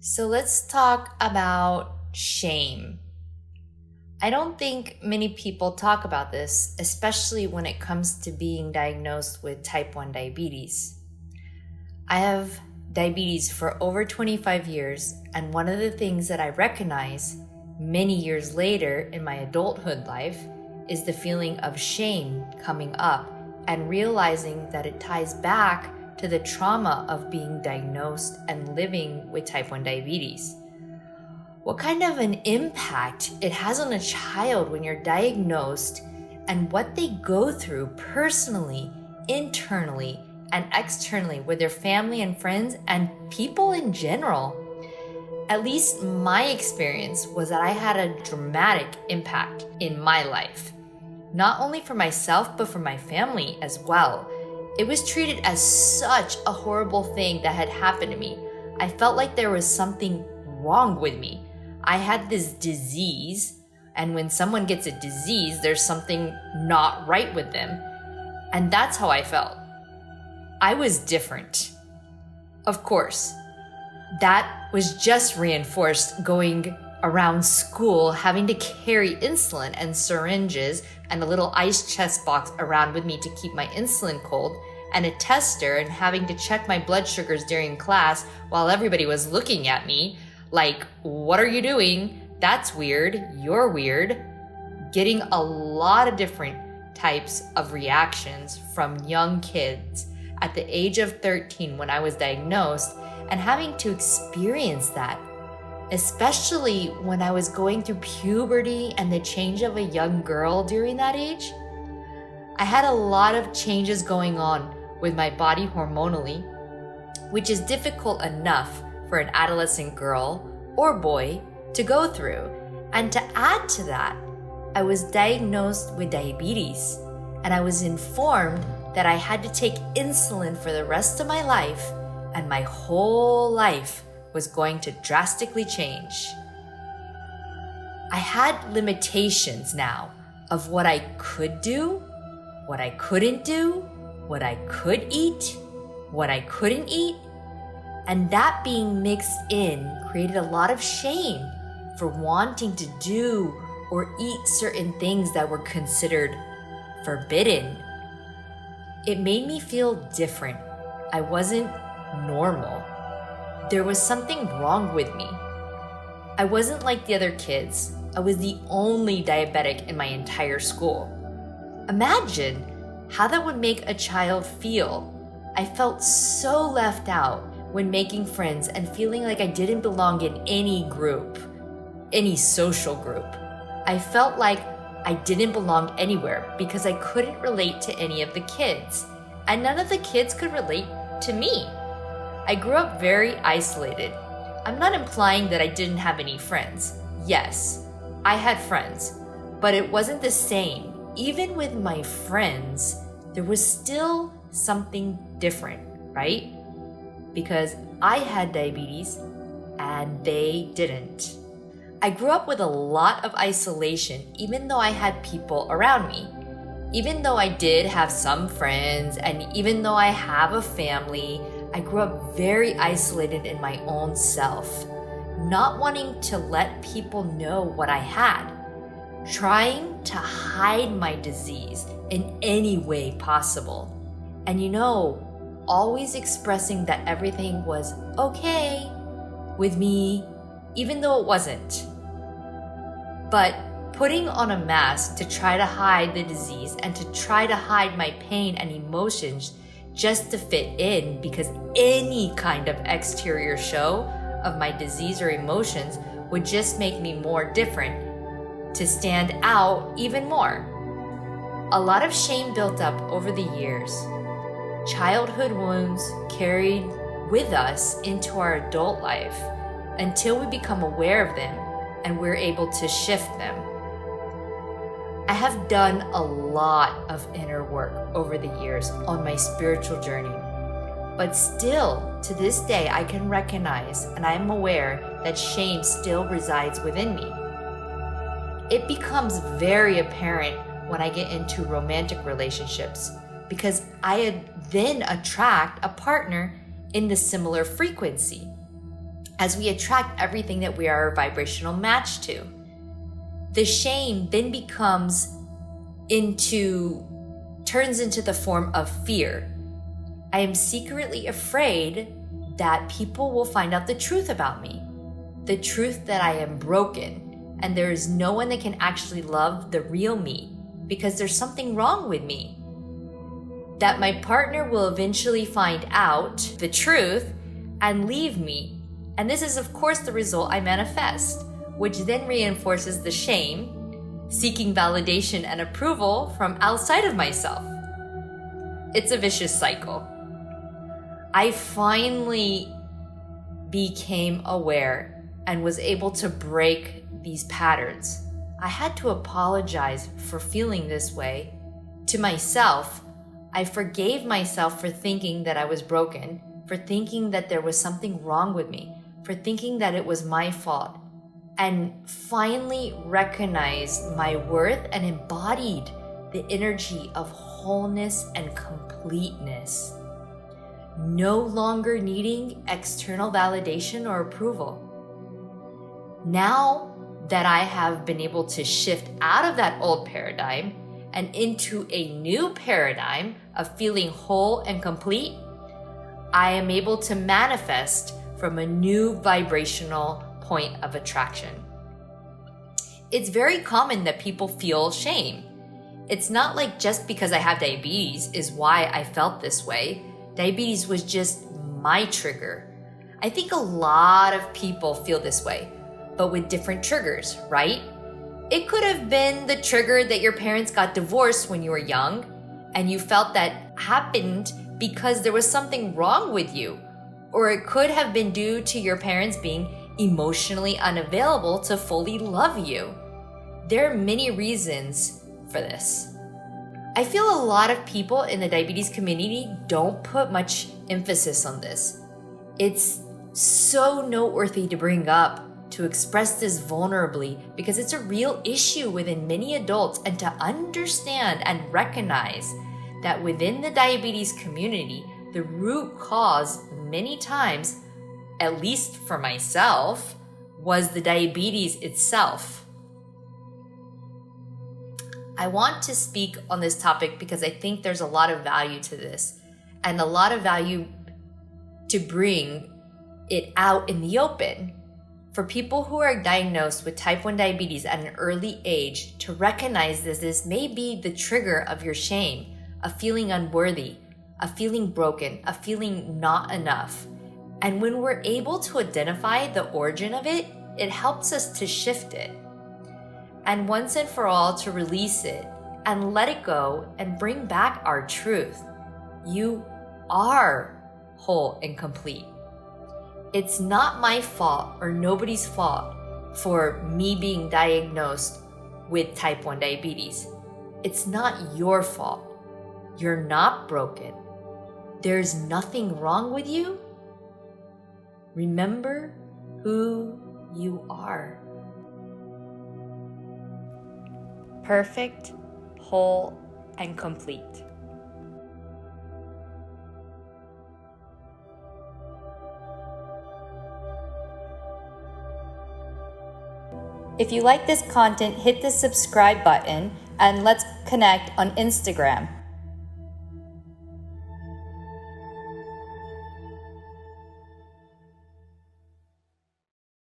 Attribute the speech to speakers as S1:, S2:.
S1: So let's talk about shame. I don't think many people talk about this, especially when it comes to being diagnosed with type 1 diabetes. I have diabetes for over 25 years, and one of the things that I recognize many years later in my adulthood life is the feeling of shame coming up and realizing that it ties back to the trauma of being diagnosed and living with type 1 diabetes. What kind of an impact it has on a child when you're diagnosed and what they go through personally, internally, and externally with their family and friends and people in general. At least my experience was that I had a dramatic impact in my life, not only for myself, but for my family as well. It was treated as such a horrible thing that had happened to me. I felt like there was something wrong with me. I had this disease, and when someone gets a disease, there's something not right with them. And that's how I felt. I was different. Of course, that was just reinforced going around school, having to carry insulin and syringes and a little ice chest box around with me to keep my insulin cold, and a tester, and having to check my blood sugars during class while everybody was looking at me like, what are you doing? That's weird. You're weird. Getting a lot of different types of reactions from young kids at the age of 13 when I was diagnosed, and having to experience that, especially when I was going through puberty and the change of a young girl during that age. I had a lot of changes going on with my body hormonally, which is difficult enough for an adolescent girl or boy to go through. And to add to that, I was diagnosed with diabetes, and I was informed that I had to take insulin for the rest of my life, and my whole life was going to drastically change. I had limitations now of what I could do, what I couldn't do, what I could eat, what I couldn't eat, and that being mixed in created a lot of shame for wanting to do or eat certain things that were considered forbidden. It made me feel different. I wasn't normal. There was something wrong with me. I wasn't like the other kids. I was the only diabetic in my entire school. Imagine how that would make a child feel. I felt so left out when making friends and feeling like I didn't belong in any group, any social group. I felt like I didn't belong anywhere because I couldn't relate to any of the kids, and none of the kids could relate to me. I grew up very isolated. I'm not implying that I didn't have any friends. Yes, I had friends, but it wasn't the same. Even with my friends, there was still something different, right? Because I had diabetes and they didn't. I grew up with a lot of isolation, even though I had people around me. Even though I did have some friends, and even though I have a family, I grew up very isolated in my own self, not wanting to let people know what I had, trying to hide my disease in any way possible. And always expressing that everything was okay with me, even though it wasn't. But putting on a mask to try to hide the disease and to try to hide my pain and emotions just to fit in, because any kind of exterior show of my disease or emotions would just make me more different, to stand out even more. A lot of shame built up over the years. Childhood wounds carried with us into our adult life until we become aware of them and we're able to shift them. I have done a lot of inner work over the years on my spiritual journey, but still to this day I can recognize and I'm aware that shame still resides within me. It becomes very apparent when I get into romantic relationships, because I then attract a partner in the similar frequency. as we attract everything that we are a vibrational match to. The shame then turns into the form of fear. I am secretly afraid that people will find out the truth about me, the truth that I am broken, and there is no one that can actually love the real me because there's something wrong with me. That my partner will eventually find out the truth and leave me. And this is, of course, the result I manifest, which then reinforces the shame, seeking validation and approval from outside of myself. It's a vicious cycle. I finally became aware and was able to break these patterns. I had to apologize for feeling this way to myself. I forgave myself for thinking that I was broken, for thinking that there was something wrong with me, for thinking that it was my fault, and finally recognized my worth and embodied the energy of wholeness and completeness. No longer needing external validation or approval. Now that I have been able to shift out of that old paradigm and into a new paradigm of feeling whole and complete, I am able to manifest from a new vibrational point of attraction. It's very common that people feel shame. It's not like just because I have diabetes is why I felt this way. Diabetes was just my trigger. I think a lot of people feel this way, but with different triggers, right? It could have been the trigger that your parents got divorced when you were young, and you felt that happened because there was something wrong with you. Or it could have been due to your parents being emotionally unavailable to fully love you. There are many reasons for this. I feel a lot of people in the diabetes community don't put much emphasis on this. It's so noteworthy to bring up, to express this vulnerably, because it's a real issue within many adults, and to understand and recognize that within the diabetes community, the root cause many times, at least for myself, was the diabetes itself. I want to speak on this topic because I think there's a lot of value to this, and a lot of value to bring it out in the open. For people who are diagnosed with type 1 diabetes at an early age, to recognize that this may be the trigger of your shame, of feeling unworthy, of feeling broken, of feeling not enough. And when we're able to identify the origin of it, it helps us to shift it. And once and for all to release it and let it go and bring back our truth. You are whole and complete. It's not my fault or nobody's fault for me being diagnosed with type 1 diabetes. It's not your fault. You're not broken. There's nothing wrong with you. Remember who you are. Perfect, whole, and complete. If you like this content, hit the subscribe button and let's connect on Instagram.